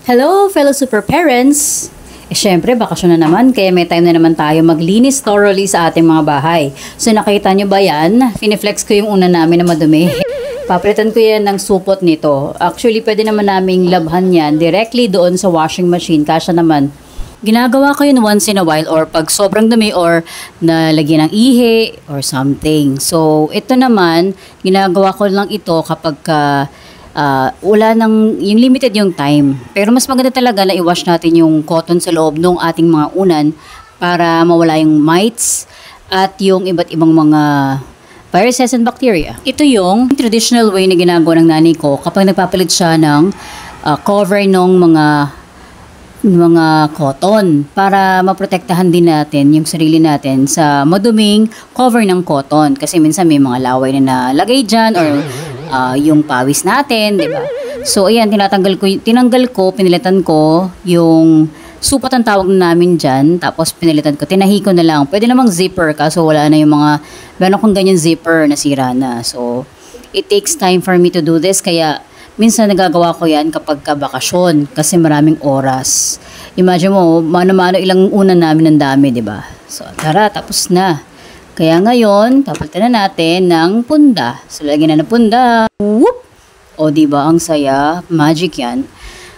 Hello, fellow super parents! Syempre, bakasyon na naman, kaya may time na naman tayo maglinis thoroughly sa ating mga bahay. So, nakita nyo ba yan? Finiflex ko yung una namin na madumi. Papalitan ko yan ng supot nito. Actually, pwede naman naming labhan yan directly doon sa washing machine. Kasya naman. Ginagawa ko yun once in a while or pag sobrang dumi or nalagyan ng ihi or something. So, ito naman, ginagawa ko lang ito kapag wala nang, yung limited yung time. Pero mas maganda talaga na i-wash natin yung cotton sa loob ng ating mga unan para mawala yung mites at yung iba't ibang mga viruses and bacteria. Ito yung traditional way na ginagawa ng nanay ko kapag nagpapalit siya ng cover ng mga cotton para maprotektahan din natin yung sarili natin sa maduming cover ng cotton. Kasi minsan may mga laway na nalagay dyan or yung pawis natin, di ba? So, ayan, tinanggal ko, pinilitan ko yung supot ang tawag namin dyan, tapos pinilitan ko, tinahi ko na lang. Pwede namang zipper, kaso wala na yung mga, meron kong ganyan zipper, nasira na. So, it takes time for me to do this, kaya minsan nagagawa ko yan kapag kabakasyon, kasi maraming oras. Imagine mo, mano-mano ilang unan namin ng dami, di ba? So, tara, tapos na. Kaya ngayon, papalitan na natin ng punda. So, lagyan na ng punda. Whoop! O, diba? Ang saya. Magic yan.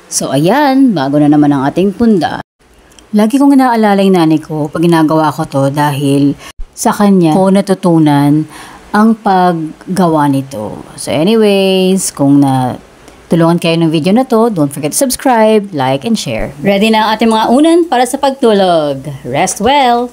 So, ayan. Bago na naman ang ating punda. Lagi kong inaalala yung nanay ko pag ginagawa ko to dahil sa kanya ko natutunan ang paggawa nito. So, anyways, kung tulungan kayo ng video na to, don't forget to subscribe, like, and share. Ready na ang ating mga unan para sa pagtulog. Rest well!